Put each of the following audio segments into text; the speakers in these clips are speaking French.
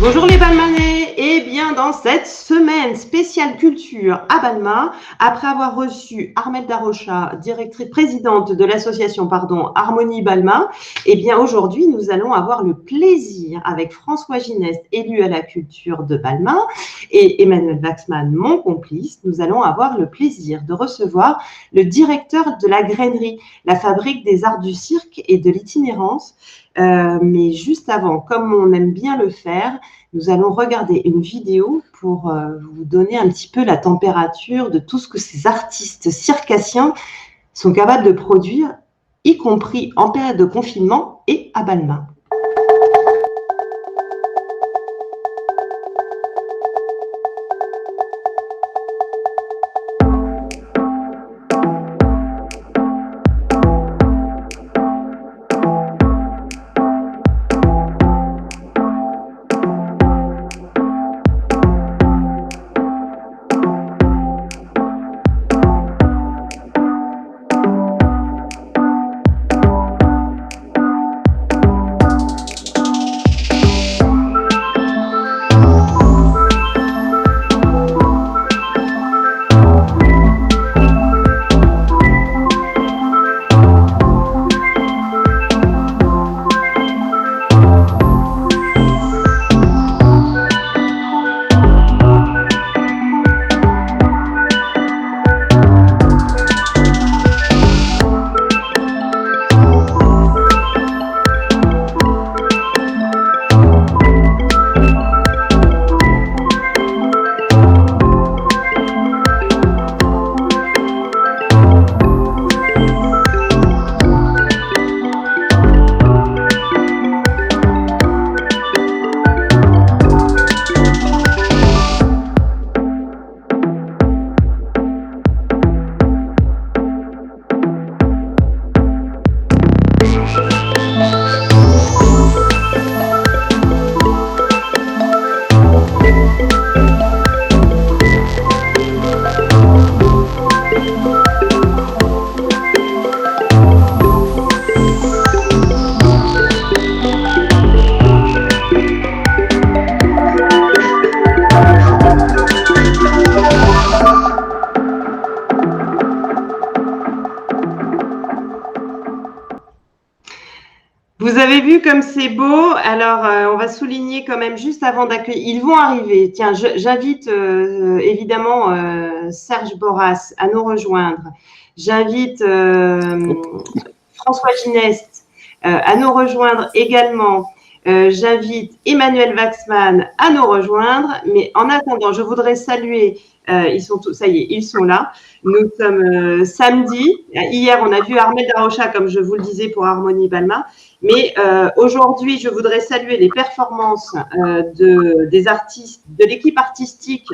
Bonjour les Balmanais, et bien dans cette semaine spéciale culture à Balma, après avoir reçu Armelle Darocha, présidente de l'association Harmonie Balma, et bien aujourd'hui nous allons avoir le plaisir avec François Gineste, élu à la culture de Balma, et Emmanuel Waxman, mon complice, nous allons avoir le plaisir de recevoir le directeur de la grainerie, la fabrique des arts du cirque et de l'itinérance. Mais juste avant, comme on aime bien le faire, nous allons regarder une vidéo pour vous donner un petit peu la température de tout ce que ces artistes circassiens sont capables de produire, y compris en période de confinement et à Balma. Vous avez vu comme c'est beau. Alors, on va souligner quand même juste avant d'accueillir. Ils vont arriver. Tiens, j'invite évidemment Serge Boras à nous rejoindre. J'invite François Gineste à nous rejoindre également. J'invite Emmanuel Waxman à nous rejoindre. Mais en attendant, je voudrais saluer. Ils sont tous, ça y est, ils sont là. Nous sommes samedi. Hier, on a vu Armelle Darocha, comme je vous le disais, pour Harmonie Balma. Mais aujourd'hui, je voudrais saluer les performances des artistes, de l'équipe artistique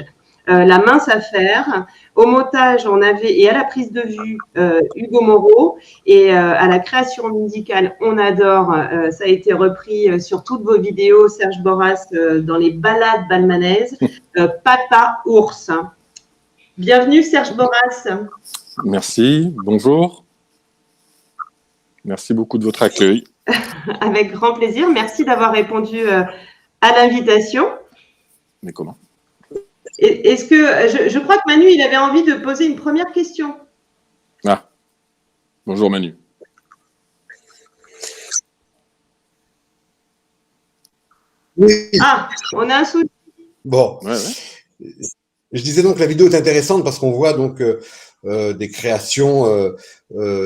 La Mince Affaire. Au montage, on avait, et à la prise de vue, Hugo Moreau. Et à la création musicale, on adore. Ça a été repris sur toutes vos vidéos, Serge Boras, dans les balades balmanaises. Papa Ours. Bienvenue, Serge Boras. Merci, bonjour. Merci beaucoup de votre accueil. Avec grand plaisir. Merci d'avoir répondu à l'invitation. Mais comment? Est-ce que je crois que Manu, il avait envie de poser une première question. Ah, bonjour Manu. Oui. Ah, on a un souci. Bon. Ouais. Je disais donc que la vidéo est intéressante parce qu'on voit donc des créations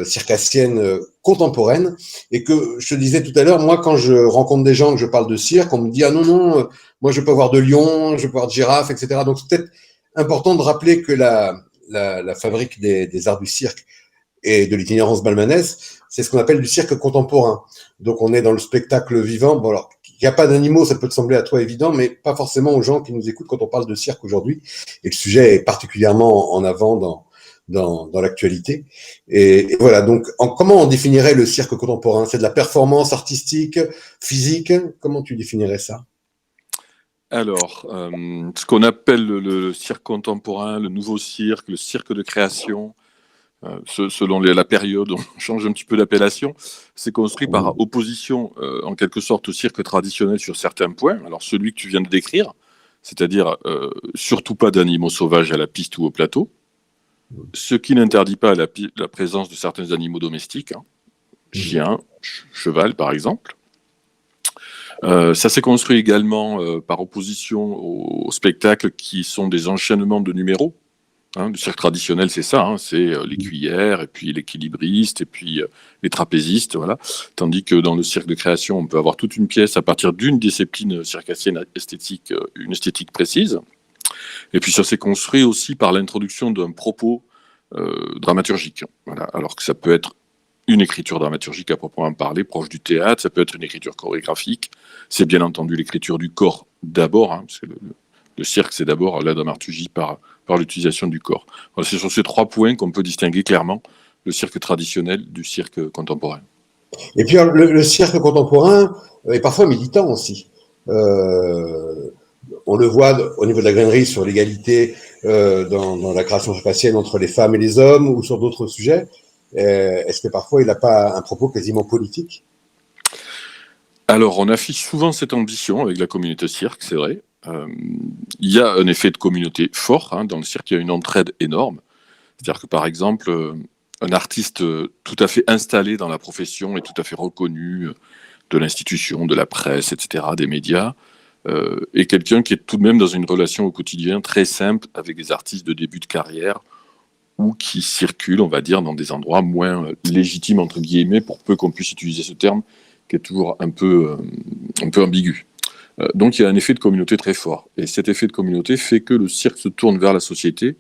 circassiennes contemporaines et que je te disais tout à l'heure, moi quand je rencontre des gens que je parle de cirque, on me dit ah non, moi je peux voir de lion, je peux voir de girafe, etc. Donc c'est peut-être important de rappeler que la fabrique des arts du cirque et de l'itinérance balmanaise, c'est ce qu'on appelle du cirque contemporain. Donc on est dans le spectacle vivant. Bon alors, il n'y a pas d'animaux, ça peut te sembler à toi évident, mais pas forcément aux gens qui nous écoutent quand on parle de cirque aujourd'hui. Et le sujet est particulièrement en avant dans l'actualité. Et voilà, donc comment on définirait le cirque contemporain? C'est de la performance artistique, physique? Comment tu définirais ça? Alors, ce qu'on appelle le cirque contemporain, le nouveau cirque, le cirque de création, selon la période, on change un petit peu d'appellation. C'est construit par opposition, en quelque sorte, au cirque traditionnel sur certains points. Alors, celui que tu viens de décrire, c'est-à-dire surtout pas d'animaux sauvages à la piste ou au plateau, ce qui n'interdit pas la présence de certains animaux domestiques, hein, chiens, cheval, par exemple. Ça s'est construit également par opposition aux spectacles qui sont des enchaînements de numéros. Hein, le cirque traditionnel, c'est ça, hein, c'est les cuillères, et puis l'équilibriste, et puis les trapézistes, voilà. Tandis que dans le cirque de création, on peut avoir toute une pièce à partir d'une discipline circassienne esthétique, une esthétique précise. Et puis ça s'est construit aussi par l'introduction d'un propos dramaturgique. Voilà. Alors que ça peut être une écriture dramaturgique à proprement parler, proche du théâtre, ça peut être une écriture chorégraphique, c'est bien entendu l'écriture du corps d'abord, hein, parce que le cirque, c'est d'abord la dramaturgie par l'utilisation du corps. Voilà, c'est sur ces 3 points qu'on peut distinguer clairement le cirque traditionnel du cirque contemporain. Et puis le cirque contemporain est parfois militant aussi. On le voit au niveau de la grainerie sur l'égalité dans la création circassienne entre les femmes et les hommes ou sur d'autres sujets. Est-ce que parfois il n'a pas un propos quasiment politique ? Alors, on affiche souvent cette ambition avec la communauté cirque, c'est vrai. Il y a un effet de communauté fort, hein, dans le cirque, il y a une entraide énorme. C'est-à-dire que, par exemple, un artiste tout à fait installé dans la profession et tout à fait reconnu de l'institution, de la presse, etc., des médias, et quelqu'un qui est tout de même dans une relation au quotidien très simple avec des artistes de début de carrière ou qui circulent, on va dire, dans des endroits moins légitimes, entre guillemets, pour peu qu'on puisse utiliser ce terme, qui est toujours un peu ambigu. Donc il y a un effet de communauté très fort. Et cet effet de communauté fait que le cirque se tourne vers la société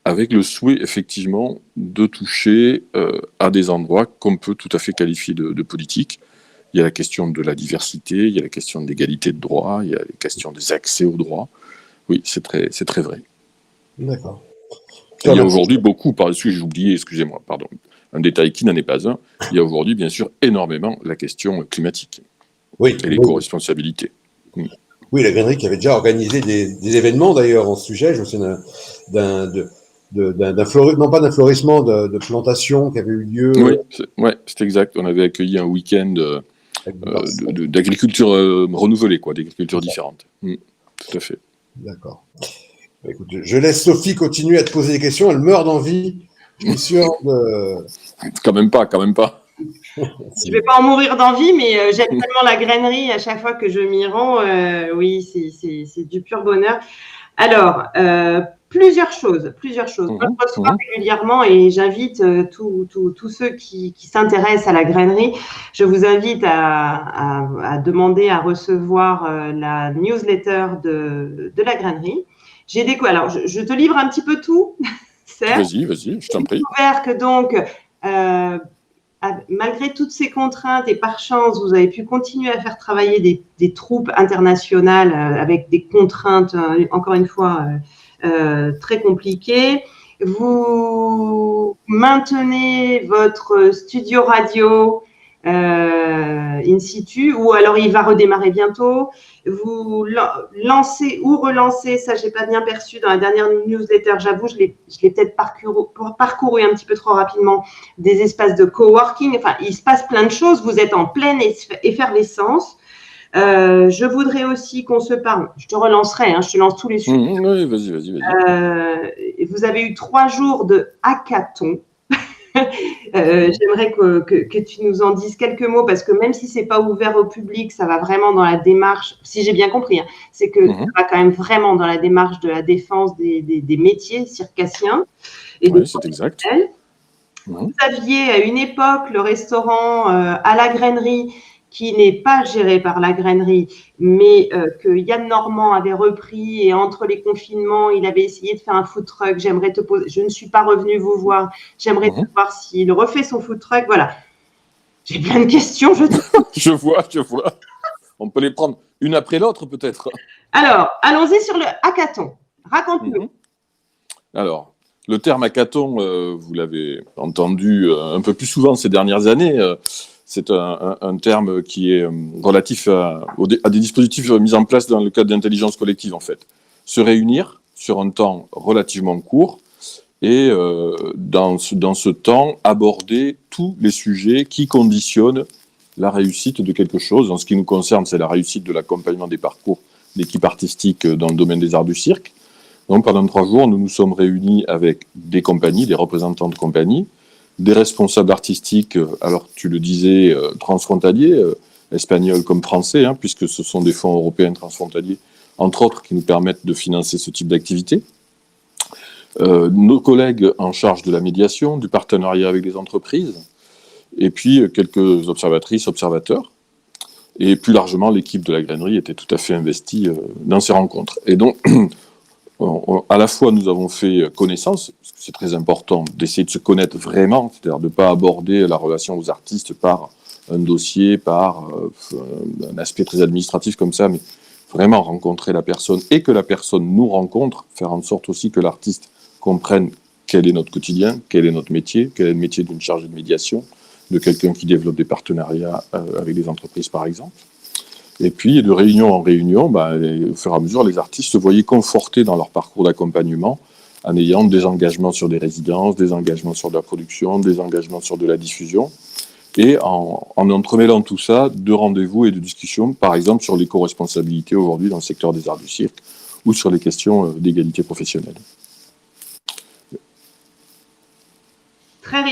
avec le souhait, effectivement, de toucher à des endroits qu'on peut tout à fait qualifier de politiques. Il y a la question de la diversité, il y a la question de l'égalité de droit, il y a la question des accès aux droits. Oui, c'est très vrai. D'accord. Il y a aujourd'hui beaucoup, par-dessus, j'ai oublié, excusez-moi, pardon, un détail qui n'en est pas un, il y a aujourd'hui, bien sûr, énormément la question climatique et l'éco-responsabilité. Oui, la grainerie qui avait déjà organisé des événements, d'ailleurs, en ce sujet. Je me souviens non pas d'un florissement, de plantation qui avait eu lieu. Oui, c'est exact. On avait accueilli un week-end d'agriculture renouvelée, d'agriculture différente. Tout à fait. D'accord. Écoute, je laisse Sophie continuer à te poser des questions. Elle meurt d'envie. Je suis sûr de... Quand même pas. Je ne vais pas en mourir d'envie, mais j'aime tellement la grainerie à chaque fois que je m'y rends. Oui, c'est du pur bonheur. Alors, plusieurs choses. Moi, je reçois régulièrement et j'invite tous ceux qui s'intéressent à la grainerie, je vous invite à demander à recevoir la newsletter de la grainerie. Alors, je te livre un petit peu tout. Vas-y, je t'en prie. J'ai découvert que donc, malgré toutes ces contraintes et par chance, vous avez pu continuer à faire travailler des troupes internationales avec des contraintes, encore une fois, très compliquées. Vous maintenez votre studio radio in situ, ou alors il va redémarrer bientôt. Vous lancez ou relancez, ça j'ai pas bien perçu dans la dernière newsletter, j'avoue, je l'ai peut-être parcouru un petit peu trop rapidement, des espaces de coworking. Enfin, il se passe plein de choses, vous êtes en pleine effervescence. Je voudrais aussi qu'on se parle, je te relancerai, je te lance tous les sujets. Oui, vas-y. Vous avez eu 3 jours de hackathon. J'aimerais que tu nous en dises quelques mots, parce que même si c'est pas ouvert au public, ça va vraiment dans la démarche, si j'ai bien compris, c'est que ça va quand même vraiment dans la démarche de la défense des métiers circassiens. Oui, c'est exact. Vous aviez à une époque le restaurant à la grainerie, qui n'est pas géré par la grainerie, mais que Yann Normand avait repris, et entre les confinements, il avait essayé de faire un food truck. J'aimerais te poser, je ne suis pas revenue vous voir, j'aimerais te voir s'il refait son food truck. Voilà. J'ai plein de questions. Je vois. On peut les prendre une après l'autre, peut-être. Alors, allons-y sur le hackathon. Raconte-nous. Alors, le terme hackathon, vous l'avez entendu un peu plus souvent ces dernières années. C'est un terme qui est relatif à des dispositifs mis en place dans le cadre d'intelligence collective, en fait. Se réunir sur un temps relativement court et dans ce temps, aborder tous les sujets qui conditionnent la réussite de quelque chose. En ce qui nous concerne, c'est la réussite de l'accompagnement des parcours d'équipe artistique dans le domaine des arts du cirque. Donc pendant 3 jours, nous nous sommes réunis avec des compagnies, des représentants de compagnies, des responsables artistiques, alors tu le disais, transfrontaliers, espagnols comme français, hein, puisque ce sont des fonds européens transfrontaliers, entre autres, qui nous permettent de financer ce type d'activité. Nos collègues en charge de la médiation, du partenariat avec les entreprises, et puis quelques observatrices, observateurs. Et plus largement, l'équipe de la grainerie était tout à fait investie dans ces rencontres. Et donc, à la fois, nous avons fait connaissance, parce que c'est très important d'essayer de se connaître vraiment, c'est-à-dire de ne pas aborder la relation aux artistes par un dossier, par un aspect très administratif comme ça, mais vraiment rencontrer la personne et que la personne nous rencontre, faire en sorte aussi que l'artiste comprenne quel est notre quotidien, quel est notre métier, quel est le métier d'une chargée de médiation, de quelqu'un qui développe des partenariats avec des entreprises, par exemple. Et puis, de réunion en réunion, au fur et à mesure, les artistes se voyaient confortés dans leur parcours d'accompagnement en ayant des engagements sur des résidences, des engagements sur de la production, des engagements sur de la diffusion. Et en entremêlant tout ça, de rendez-vous et de discussions, par exemple, sur l'éco-responsabilité aujourd'hui dans le secteur des arts du cirque ou sur les questions d'égalité professionnelle.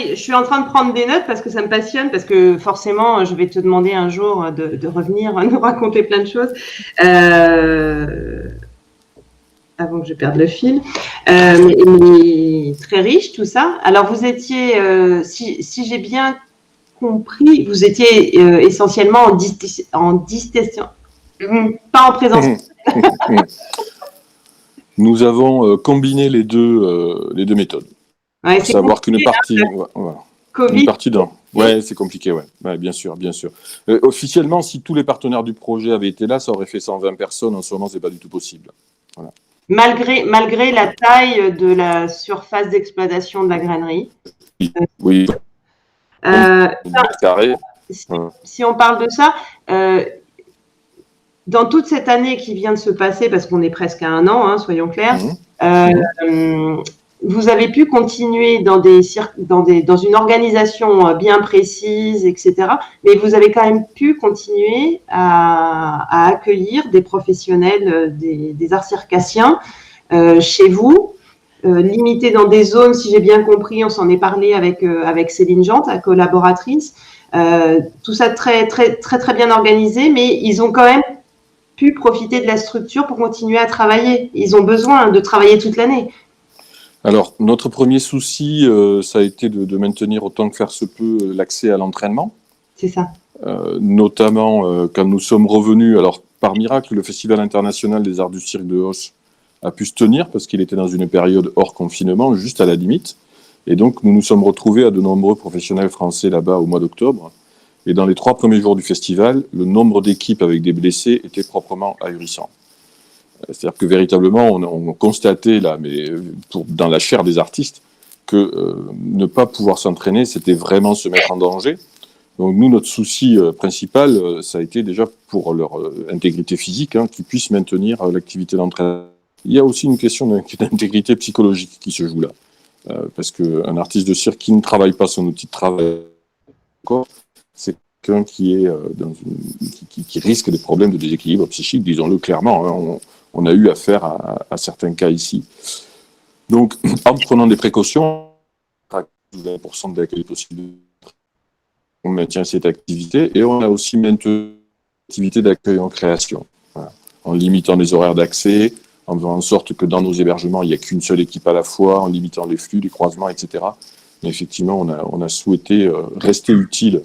Je suis en train de prendre des notes parce que ça me passionne, parce que forcément, je vais te demander un jour de revenir nous raconter plein de choses. Avant que je perde le fil. Mais très riche, tout ça. Alors, vous étiez, si j'ai bien compris, vous étiez essentiellement en distinction, pas en présence. Nous avons combiné les deux méthodes. Ouais, faut savoir qu'une partie, Covid. Une partie d'un. Ouais, c'est compliqué, ouais. Ouais, bien sûr, bien sûr. Officiellement, si tous les partenaires du projet avaient été là, ça aurait fait 120 personnes. En ce moment, c'est pas du tout possible. Voilà. Malgré la taille de la surface d'exploitation de la grainerie. Oui. Si on parle de ça, dans toute cette année qui vient de se passer, parce qu'on est presque à 1 an, hein, soyons clairs, vous avez pu continuer dans une organisation bien précise, etc. Mais vous avez quand même pu continuer à accueillir des professionnels des arts circassiens chez vous, limités dans des zones, si j'ai bien compris, on s'en est parlé avec Céline Jante, la collaboratrice. Tout ça très, très, très, très bien organisé, mais ils ont quand même pu profiter de la structure pour continuer à travailler. Ils ont besoin de travailler toute l'année. Alors, notre premier souci, ça a été de maintenir autant que faire se peut l'accès à l'entraînement. C'est ça. Notamment, quand nous sommes revenus, alors par miracle, le Festival international des arts du cirque de Auch a pu se tenir parce qu'il était dans une période hors confinement, juste à la limite. Et donc, nous nous sommes retrouvés à de nombreux professionnels français là-bas au mois d'octobre. Et dans les 3 premiers jours du festival, le nombre d'équipes avec des blessés était proprement ahurissant. C'est-à-dire que véritablement, on constatait là, mais dans la chair des artistes, que ne pas pouvoir s'entraîner, c'était vraiment se mettre en danger. Donc nous, notre souci principal, ça a été déjà pour leur intégrité physique, hein, qu'ils puissent maintenir l'activité d'entraînement. Il y a aussi une question d'intégrité psychologique qui se joue là. Parce qu'un artiste de cirque qui ne travaille pas son outil de travail, c'est quelqu'un qui est qui risque des problèmes de déséquilibre psychique, disons-le clairement. Hein. On a eu affaire à certains cas ici. Donc, en prenant des précautions, 20% de l'accueil possible, on maintient cette activité et on a aussi maintenu l'activité d'accueil en création, voilà, en limitant les horaires d'accès, en faisant en sorte que dans nos hébergements, il n'y a qu'une seule équipe à la fois, en limitant les flux, les croisements, etc. Mais effectivement, on a souhaité rester utile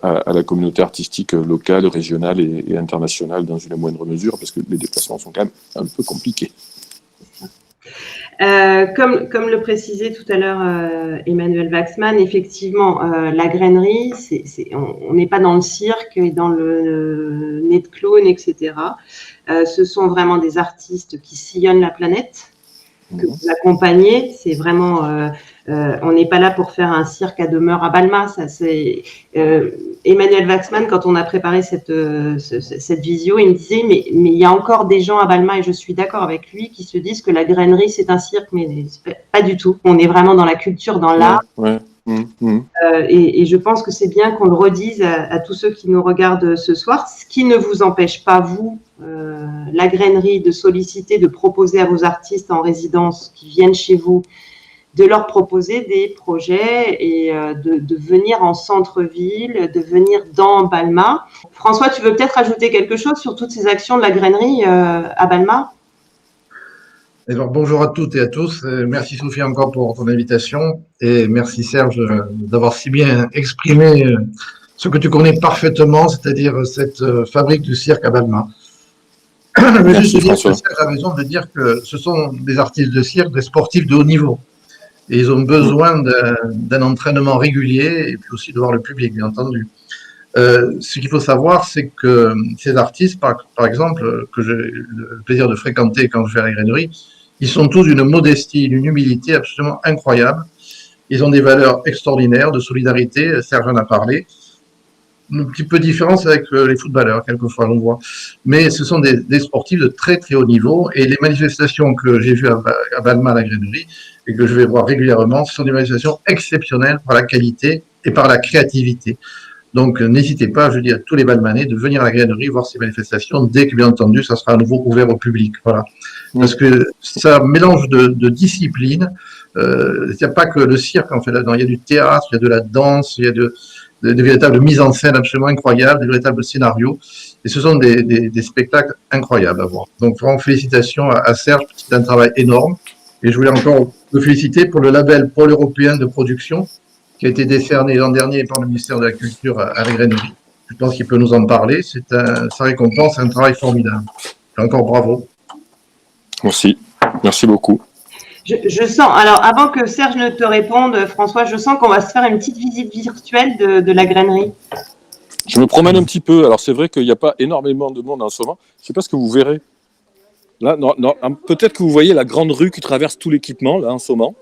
à la communauté artistique locale, régionale et internationale dans une moindre mesure, parce que les déplacements sont quand même un peu compliqués. Comme le précisait tout à l'heure Emmanuel Waxman, effectivement, la grainerie, on n'est pas dans le cirque et dans le nez de clown, etc. Ce sont vraiment des artistes qui sillonnent la planète, que vous accompagnez. C'est vraiment On n'est pas là pour faire un cirque à demeure à Balma. Ça, c'est Emmanuel Waxman, quand on a préparé cette visio, il me disait mais il y a encore des gens à Balma, et je suis d'accord avec lui, qui se disent que la grainerie c'est un cirque, mais pas du tout. On est vraiment dans la culture, dans l'art. Ouais. Et je pense que c'est bien qu'on le redise à tous ceux qui nous regardent ce soir, ce qui ne vous empêche pas, vous, la grainerie, de solliciter, de proposer à vos artistes en résidence qui viennent chez vous, de leur proposer des projets et de venir en centre-ville, de venir dans Balma. François, tu veux peut-être ajouter quelque chose sur toutes ces actions de la grainerie à Balma ? Alors, bonjour à toutes et à tous. Merci Sophie encore pour ton invitation et merci Serge d'avoir si bien exprimé ce que tu connais parfaitement, c'est-à-dire cette fabrique du cirque à Balma. Merci François. Serge a raison de dire que ce sont des artistes de cirque, des sportifs de haut niveau. Et ils ont besoin d'un entraînement régulier et puis aussi de voir le public, bien entendu. Ce qu'il faut savoir, c'est que ces artistes, par exemple, que j'ai le plaisir de fréquenter quand je vais à la grainerie, ils sont tous d'une modestie, d'une humilité absolument incroyable. Ils ont des valeurs extraordinaires de solidarité, Serge en a parlé. Un petit peu de différence avec les footballeurs, quelquefois, on voit. Mais ce sont des sportifs de très, très haut niveau. Et les manifestations que j'ai vues à Balma, à la grainerie, et que je vais voir régulièrement, ce sont des manifestations exceptionnelles par la qualité et par la créativité. Donc, n'hésitez pas, je dis à tous les Balmanais, de venir à la grainerie voir ces manifestations dès que, bien entendu, ça sera à nouveau ouvert au public. Voilà. Parce que ça mélange de disciplines. Il n'y a pas que le cirque, en fait, là-dedans. Il y a du théâtre, il y a de la danse, il y a des véritables mises en scène absolument incroyables, des véritables scénarios. Et ce sont des spectacles incroyables à voir. Donc, vraiment, félicitations à Serge, c'est un travail énorme. Et je voulais encore le féliciter pour le label Pôle européen de production, qui a été décerné l'an dernier par le ministère de la Culture à la grainerie. Je pense qu'il peut nous en parler. Ça récompense un travail formidable. Et encore bravo. Merci beaucoup. Je sens, alors avant que Serge ne te réponde, François, je sens qu'on va se faire une petite visite virtuelle de la grainerie. Je me promène un petit peu. Alors c'est vrai qu'il n'y a pas énormément de monde en ce moment. Je ne sais pas ce que vous verrez. Là, non, peut-être que vous voyez la grande rue qui traverse tout l'équipement, là, en ce moment,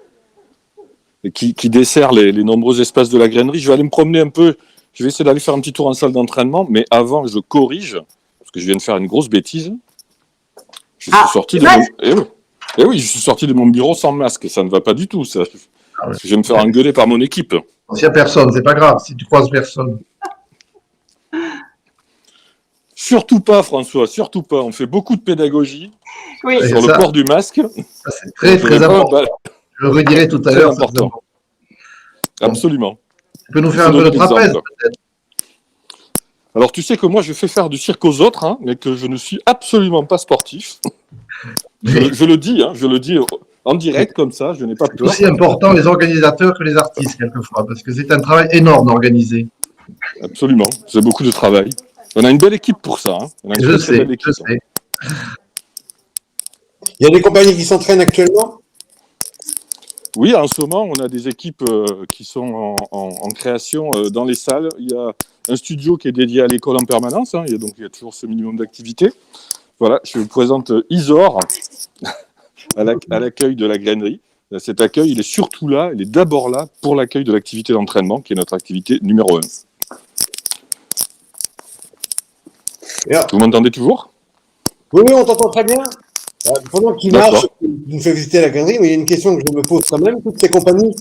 et qui dessert les nombreux espaces de la grainerie. Je vais aller me promener un peu. Je vais essayer d'aller faire un petit tour en salle d'entraînement, mais avant, je corrige, parce que je viens de faire une grosse bêtise. Je suis sorti de mon... oui, je suis sorti de mon bureau sans masque. Ça ne va pas du tout, ça. Je vais me faire engueuler par mon équipe. S'il n'y a personne, c'est pas grave, si tu croises personne. Surtout pas, François, surtout pas. On fait beaucoup de pédagogie sur le port du masque. Ça, c'est très, très important. Je le redirai tout à l'heure. C'est important. Absolument. Tu peux nous faire un peu de trapèze, peut-être? Alors, tu sais que moi, je fais faire du cirque aux autres, mais que je ne suis absolument pas sportif. Je le dis en direct, comme ça, je n'ai pas peur. C'est aussi important les organisateurs que les artistes, quelquefois, parce que c'est un travail énorme d'organiser. Absolument, c'est beaucoup de travail. On a une belle équipe pour ça. Je sais. Il y a des compagnies qui s'entraînent actuellement ? Oui, en ce moment, on a des équipes qui sont en création dans les salles. Il y a un studio qui est dédié à l'école en permanence, il y a toujours ce minimum d'activité. Voilà, je vous présente Isor à l'accueil de la grainerie. Cet accueil, il est surtout là, il est d'abord là pour l'accueil de l'activité d'entraînement, qui est notre activité numéro 1. Vous m'entendez toujours ? Oui, on t'entend très bien. Pendant qu'il marche, il nous fait visiter la grainerie, mais il y a une question que je me pose quand même. Toutes ces compagnies,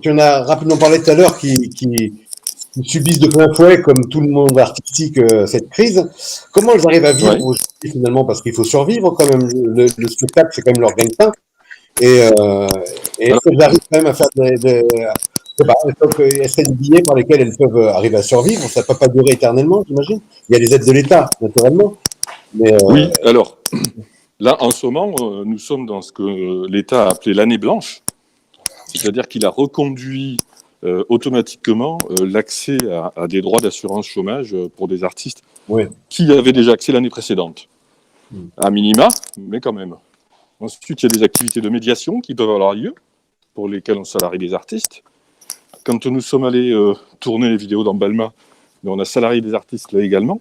tu en as rapidement parlé tout à l'heure, qui subissent de plein fouet, comme tout le monde artistique, cette crise. Comment elles arrivent à vivre aujourd'hui, finalement, parce qu'il faut survivre quand même. Le spectacle, c'est quand même leur gagne-pain. Et est-ce qu'elles arrivent quand même à faire est-ce qu'il y a des billets par lesquels elles peuvent arriver à survivre? Ça ne peut pas durer éternellement, j'imagine. Il y a les aides de l'État, naturellement. Mais, oui, alors, là, en ce moment, nous sommes dans ce que l'État a appelé l'année blanche. C'est-à-dire qu'il a reconduit automatiquement l'accès à des droits d'assurance chômage pour des artistes qui avaient déjà accès l'année précédente. À minima, mais quand même. Ensuite, il y a des activités de médiation qui peuvent avoir lieu, pour lesquelles on salarie des artistes. Quand nous sommes allés tourner les vidéos dans Balma, on a salarié des artistes là également.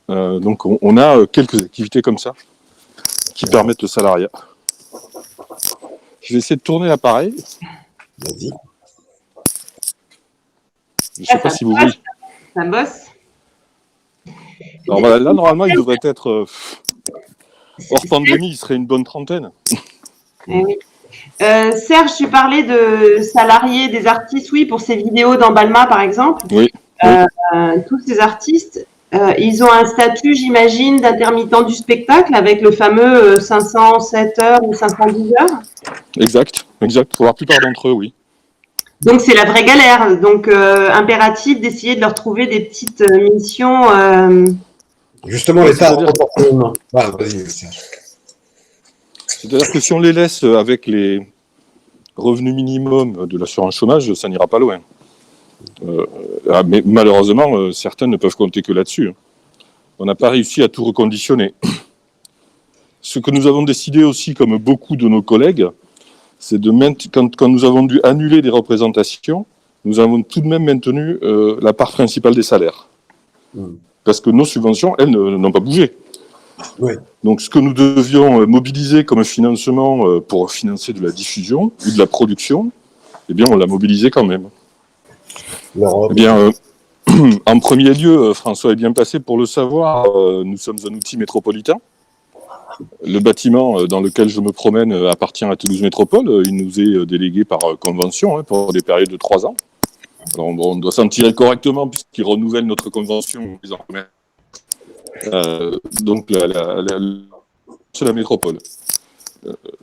Donc on a quelques activités comme ça qui permettent le salariat. Je vais essayer de tourner l'appareil. Vas-y. Je ne sais pas si vous voyez. Ça bosse. Alors voilà, là, normalement, il devrait être hors pandémie, il serait une bonne trentaine. Eh oui. Serge, tu parlais de salariés des artistes, oui, pour ces vidéos d'emballement, par exemple. Oui. Tous ces artistes, ils ont un statut, j'imagine, d'intermittent du spectacle avec le fameux 507 heures ou 510 heures. Exact. Pour la plupart d'entre eux, oui. Donc, c'est la vraie galère. Donc, impératif d'essayer de leur trouver des petites missions. Justement, l'État proportionnellement. Ah, vas-y, Serge. C'est-à-dire que si on les laisse avec les revenus minimums de l'assurance chômage, ça n'ira pas loin. Mais malheureusement, certains ne peuvent compter que là-dessus. On n'a pas réussi à tout reconditionner. Ce que nous avons décidé aussi, comme beaucoup de nos collègues, c'est quand nous avons dû annuler des représentations, nous avons tout de même maintenu la part principale des salaires. Parce que nos subventions, elles, n'ont pas bougé. Oui. Donc, ce que nous devions mobiliser comme financement pour financer de la diffusion ou de la production, eh bien, on l'a mobilisé quand même. Eh bien, en premier lieu, François est bien passé pour le savoir, nous sommes un outil métropolitain. Le bâtiment dans lequel je me promène appartient à Toulouse Métropole. Il nous est délégué par convention pour des périodes de 3 ans. Alors, on doit s'en tirer correctement puisqu'il renouvelle notre convention désormais. Donc, c'est la métropole.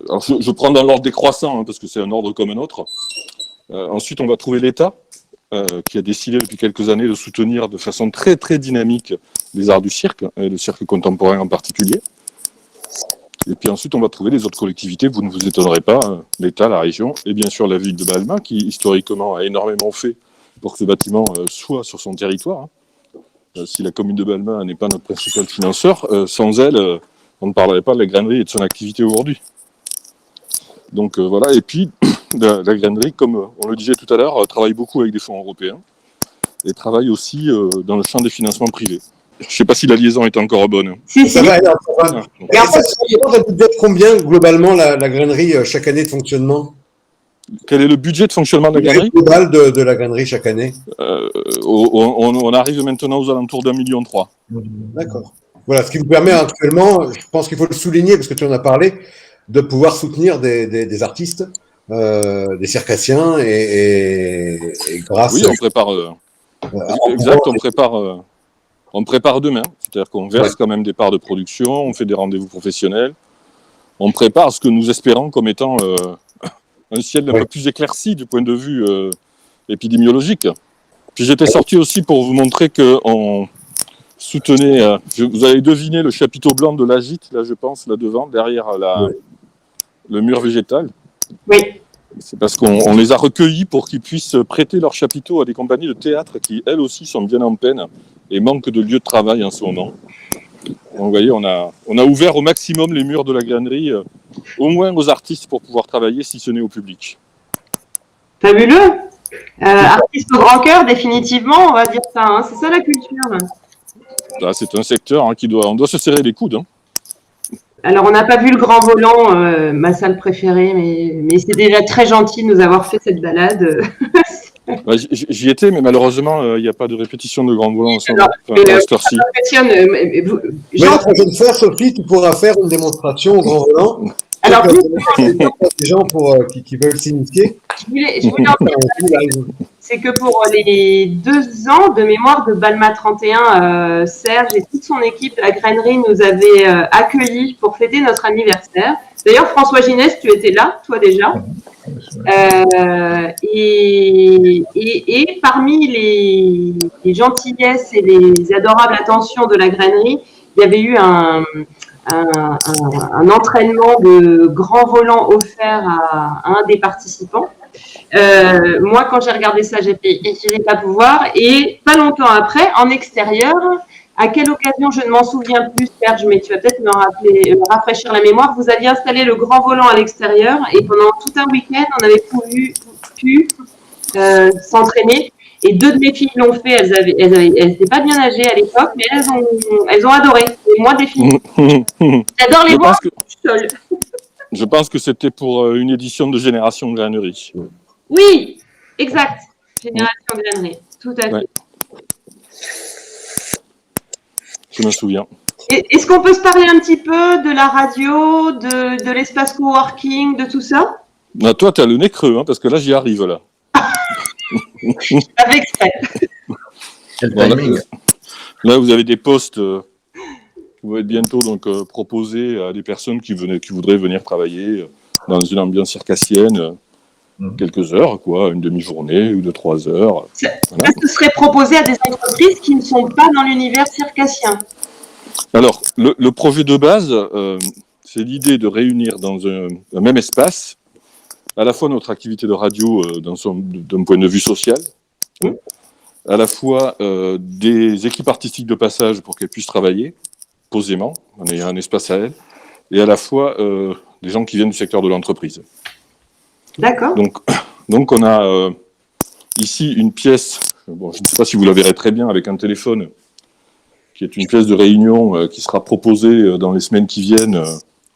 Alors, je prends dans l'ordre décroissant parce que c'est un ordre comme un autre. Ensuite, on va trouver l'État qui a décidé depuis quelques années de soutenir de façon très très dynamique les arts du cirque, et le cirque contemporain en particulier. Et puis ensuite, on va trouver les autres collectivités, vous ne vous étonnerez pas, l'État, la région, et bien sûr la ville de Balma, qui historiquement a énormément fait pour que ce bâtiment soit sur son territoire. Si la commune de Balma n'est pas notre principal financeur, sans elle, on ne parlerait pas de la grainerie et de son activité aujourd'hui. Donc voilà, et puis la grainerie, comme on le disait tout à l'heure, travaille beaucoup avec des fonds européens, et travaille aussi dans le champ des financements privés. Je ne sais pas si la liaison est encore bonne. Si, ça va, et en fait, ça peut être combien globalement la grainerie chaque année de fonctionnement? Quel est le budget de fonctionnement de la grainerie? Le global de la grainerie chaque année? On arrive maintenant aux alentours d'1,3 million. D'accord. Voilà, ce qui vous permet actuellement, je pense qu'il faut le souligner parce que tu en as parlé, de pouvoir soutenir des artistes, des circassiens et grâce. Oui, on prépare. Exact, on prépare demain. C'est-à-dire qu'on verse quand même des parts de production, on fait des rendez-vous professionnels, on prépare ce que nous espérons comme étant un ciel un peu plus éclairci du point de vue épidémiologique. Puis j'étais sorti aussi pour vous montrer qu'on soutenait, vous avez deviné le chapiteau blanc de l'Agite, là je pense, là devant, derrière le mur végétal. Oui. C'est parce qu'on les a recueillis pour qu'ils puissent prêter leur chapiteau à des compagnies de théâtre qui, elles aussi, sont bien en peine et manquent de lieux de travail en ce moment. Donc, vous voyez, on a ouvert au maximum les murs de la grainerie, au moins aux artistes pour pouvoir travailler, si ce n'est au public. Fabuleux. Artiste au grand cœur, définitivement, on va dire ça. Hein. C'est ça la culture. Là, c'est un secteur on doit se serrer les coudes. Alors, on n'a pas vu le Grand Volant, ma salle préférée, mais c'est déjà très gentil de nous avoir fait cette balade. J'y étais, mais malheureusement, il n'y a pas de répétition de Grand Volant à cette heure-ci. La prochaine fois, Sophie, tu pourras faire une démonstration au Grand Volant. Alors, des gens qui veulent s'initier. Je voulais en dire, c'est que pour les 2 ans de mémoire de Balma 31, Serge et toute son équipe de la grainerie nous avaient accueillis pour fêter notre anniversaire. D'ailleurs, François Ginès, tu étais là, toi déjà. Et parmi les gentillesses et les adorables attentions de la grainerie, il y avait eu un entraînement de grand volant offert à un des participants. Moi, quand j'ai regardé ça, j'ai fait « je vais pas pouvoir ». Et pas longtemps après, en extérieur, à quelle occasion, je ne m'en souviens plus, Serge, mais tu vas peut-être me rafraîchir la mémoire, vous aviez installé le grand volant à l'extérieur et pendant tout un week-end, on avait pu s'entraîner. Et 2 de mes filles l'ont fait, elles n'étaient pas bien âgées à l'époque, mais elles ont adoré. Et moi, définitivement, j'adore les voir seul. Je pense que c'était pour une édition de Génération Grainerie. Oui, exact. Génération Grainerie, tout à fait. Ouais. Je me souviens. Est-ce qu'on peut se parler un petit peu de la radio, de l'espace coworking, de tout ça? Bah, toi, tu as le nez creux, hein, parce que là, j'y arrive, là. Avec exprès. Quel Bon, timing. là, vous avez des postes qui vont être bientôt donc, proposés à des personnes qui voudraient venir travailler dans une ambiance circassienne, quelques heures, quoi, une demi-journée ou 3 heures. Voilà. Ça serait proposé à des entreprises qui ne sont pas dans l'univers circassien. Alors, le projet de base, c'est l'idée de réunir dans un même espace à la fois notre activité de radio d'un point de vue social, à la fois des équipes artistiques de passage pour qu'elles puissent travailler posément, en ayant un espace à elles, et à la fois des gens qui viennent du secteur de l'entreprise. D'accord. Donc on a ici une pièce, bon, je ne sais pas si vous la verrez très bien avec un téléphone, qui est une pièce de réunion qui sera proposée dans les semaines qui viennent,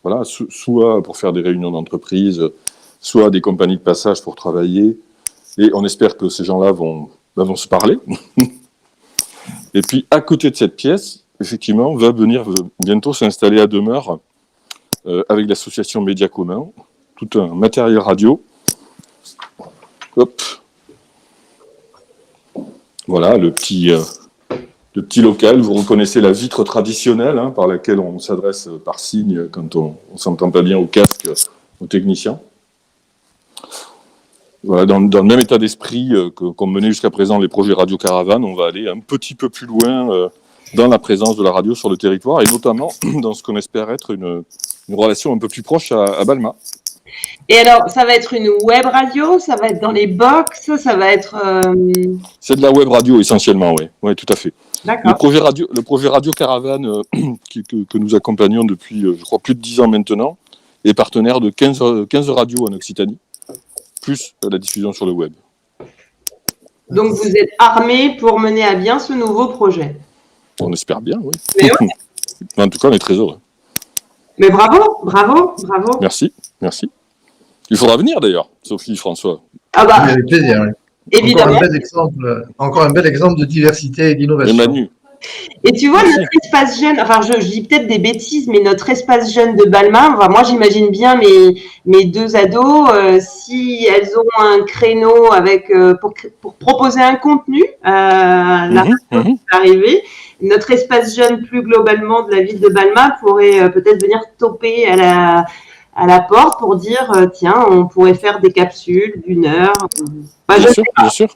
voilà, soit pour faire des réunions d'entreprise, soit des compagnies de passage pour travailler, et on espère que ces gens-là vont se parler. Et puis, à côté de cette pièce, effectivement, va venir bientôt s'installer à demeure, avec l'association Médias Communs, tout un matériel radio. Hop. Voilà, le petit local. Vous reconnaissez la vitre traditionnelle, hein, par laquelle on s'adresse par signe quand on ne s'entend pas bien au casque aux techniciens. Voilà, dans le même état d'esprit qu'on menait jusqu'à présent les projets Radio Caravane, on va aller un petit peu plus loin dans la présence de la radio sur le territoire, et notamment dans ce qu'on espère être une relation un peu plus proche à Balma. Et alors, ça va être une web radio, ça va être dans les box, ça va être... C'est de la web radio essentiellement, oui. Oui, tout à fait. D'accord. Le projet Radio Caravane que nous accompagnons depuis, je crois, plus de 10 ans maintenant, est partenaire de 15 radios en Occitanie, plus la diffusion sur le web. Donc, vous êtes armés pour mener à bien ce nouveau projet. On espère bien, oui. Mais, ouais. En tout cas, on est très heureux. Mais bravo, bravo, bravo. Merci, merci. Il faudra venir d'ailleurs, Sophie, François. Ah bah, Oui, avec plaisir. Oui. évidemment. Encore un bel exemple de diversité et d'innovation. Et Manu. Et tu vois, notre espace jeune, enfin, je dis peut-être des bêtises, mais notre espace jeune de Balma, enfin, moi, j'imagine bien mes 2 ados, si elles ont un créneau avec pour proposer un contenu, la radio qui va arriver, notre espace jeune plus globalement de la ville de Balma pourrait peut-être venir toper à la porte pour dire, tiens, on pourrait faire des capsules d'1 heure. Enfin, Bien sûr.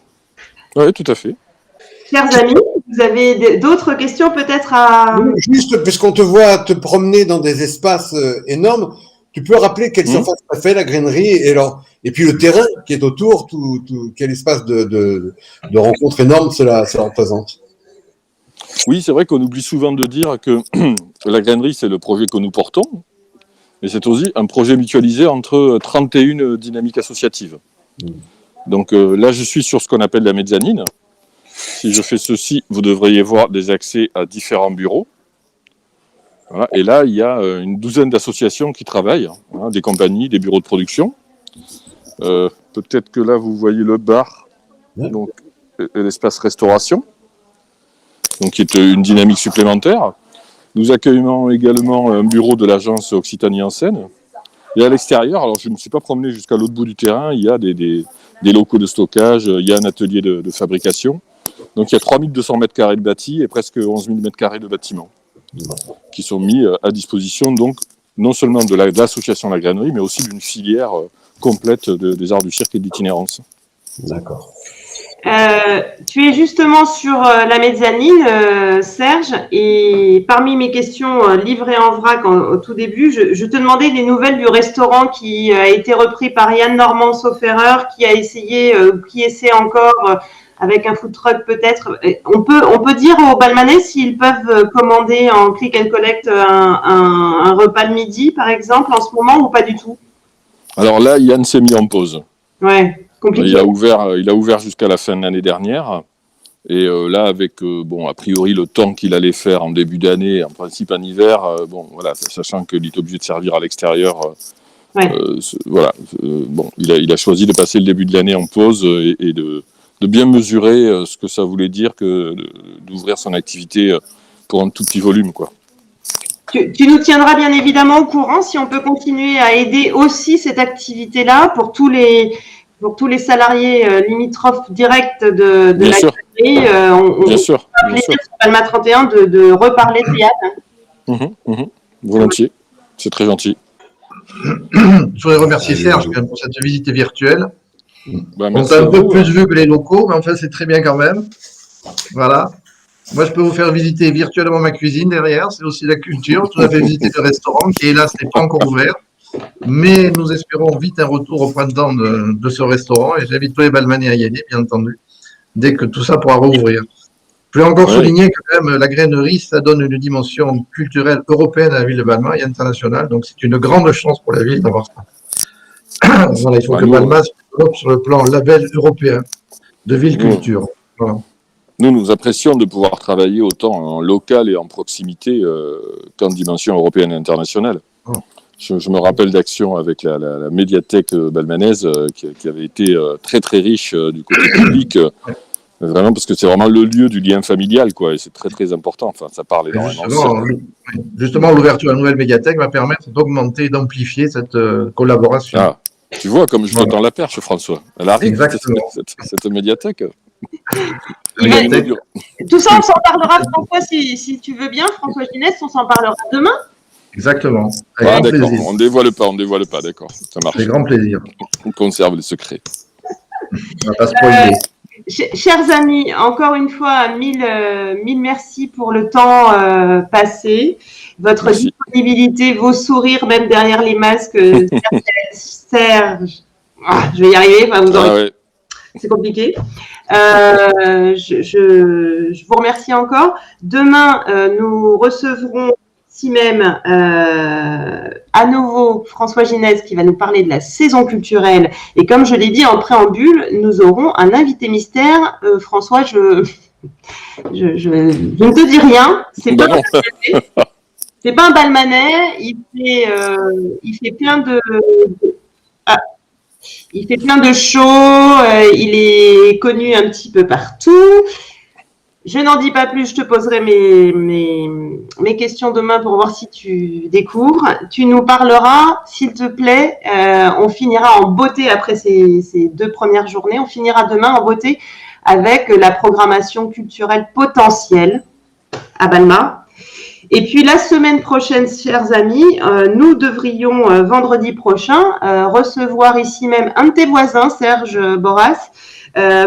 Oui, tout à fait. Chers amis, vous avez d'autres questions peut-être à... Juste, puisqu'on te voit te promener dans des espaces énormes, tu peux rappeler quelle surface ça fait, la grainerie, et puis le terrain qui est autour, quel espace de rencontre énorme cela représente. Oui, c'est vrai qu'on oublie souvent de dire que la grainerie, c'est le projet que nous portons, mais c'est aussi un projet mutualisé entre 31 dynamiques associatives. Donc là, je suis sur ce qu'on appelle la mezzanine. Si je fais ceci, vous devriez voir des accès à différents bureaux. Voilà. Et là, il y a une douzaine d'associations qui travaillent, hein, des compagnies, des bureaux de production. Peut-être que là, vous voyez le bar, donc, et l'espace restauration, donc, qui est une dynamique supplémentaire. Nous accueillons également un bureau de l'agence Occitanie en Seine. Et à l'extérieur, alors je ne me suis pas promené jusqu'à l'autre bout du terrain, il y a des locaux de stockage, il y a un atelier de fabrication. Donc il y a 3200 m² de bâti et presque 11 000 m² de bâtiments qui sont mis à disposition, donc non seulement de l'association La Grainerie, mais aussi d'une filière complète des arts du cirque et de l'itinérance. D'accord. Tu es justement sur la mezzanine, Serge, et parmi mes questions livrées en vrac au tout début, je te demandais des nouvelles du restaurant qui a été repris par Yann Normand, sauf erreur, qui a essayé, qui essaie encore avec un food truck peut-être. On peut dire aux Balmanais s'ils peuvent commander en click and collect un repas de midi, par exemple, en ce moment, ou pas du tout? Alors là, Yann s'est mis en pause. Ouais. Compliqué. Il a ouvert jusqu'à la fin de l'année dernière. Et là, avec, a priori, le temps qu'il allait faire en début d'année, en principe en hiver, voilà, sachant qu'il est obligé de servir à l'extérieur Ouais. Voilà. Bon, il a choisi de passer le début de l'année en pause et de bien mesurer ce que ça voulait dire que d'ouvrir son activité pour un tout petit volume, quoi. Tu nous tiendras bien évidemment au courant si on peut continuer à aider aussi cette activité-là pour tous les salariés limitrophes directs de Bien la sûr. galerie. Bien sûr. On va plaisir sur Balma 31 de reparler de théâtre. Volontiers. C'est très gentil. Je voudrais remercier Serge quand même pour cette visite virtuelle. On t'a un peu plus vu que les locaux, mais enfin, c'est très bien quand même. Voilà. Moi, je peux vous faire visiter virtuellement ma cuisine derrière. C'est aussi la culture. Je vous ai fait visiter le restaurant qui, hélas, n'est pas encore ouvert. Mais nous espérons vite un retour au printemps de ce restaurant. Et j'invite tous les Balmanais à y aller, bien entendu, dès que tout ça pourra rouvrir. Je voulais encore souligner que quand même, la grainerie, ça donne une dimension culturelle européenne à la ville de Balma et internationale. Donc, c'est une grande chance pour la ville d'avoir ça. Voilà, il faut que Balma se développe sur le plan label européen de ville culture. Voilà. Nous apprécions de pouvoir travailler autant en local et en proximité qu'en dimension européenne et internationale. Je me rappelle d'actions avec la médiathèque balmanaise qui avait été très très riche du côté public, vraiment parce que c'est vraiment le lieu du lien familial, quoi, et c'est très très important. Enfin, ça parle énormément. Justement, l'ouverture de la nouvelle médiathèque va permettre d'augmenter et d'amplifier cette collaboration. Ah, tu vois, comme je te tends la perche, François. Elle arrive, cette médiathèque. Tout ça, on s'en parlera, François, si tu veux bien. François Ginès, on s'en parlera demain. Exactement. Ah, d'accord. On dévoile pas, d'accord. Ça marche. Avec grand plaisir. On conserve les secrets. On va pas spoiler. Chers amis, encore une fois, mille merci pour le temps passé, votre disponibilité, vos sourires, même derrière les masques. Serge, je vais y arriver. Enfin, vous aurez... C'est compliqué. Je vous remercie encore. Demain, nous recevrons ici même à nouveau François Ginès qui va nous parler de la saison culturelle. Et comme je l'ai dit en préambule, nous aurons un invité mystère. François, je ne te dis rien. C'est pas un Balmanais. Il fait plein de... Il fait plein de shows, il est connu un petit peu partout. Je n'en dis pas plus, je te poserai mes questions demain pour voir si tu découvres. Tu nous parleras, s'il te plaît, on finira en beauté après ces 2 premières journées, on finira demain en beauté avec la programmation culturelle potentielle à Balma. Et puis la semaine prochaine, chers amis, nous devrions vendredi prochain recevoir ici même un de tes voisins, Serge Boras,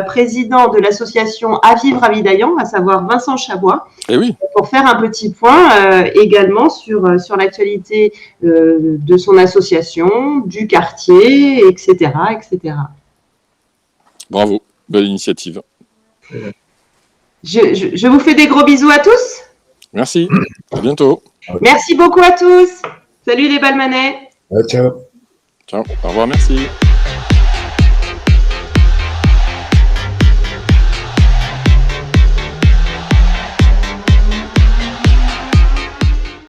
président de l'association À Vivre à Vidaillan, à savoir Vincent Chabois, pour faire un petit point également sur l'actualité de son association, du quartier, etc., etc. Bravo, belle initiative. Je vous fais des gros bisous à tous. Merci, à bientôt. Merci beaucoup à tous. Salut les Balmanais. Ciao. Ciao, au revoir, merci.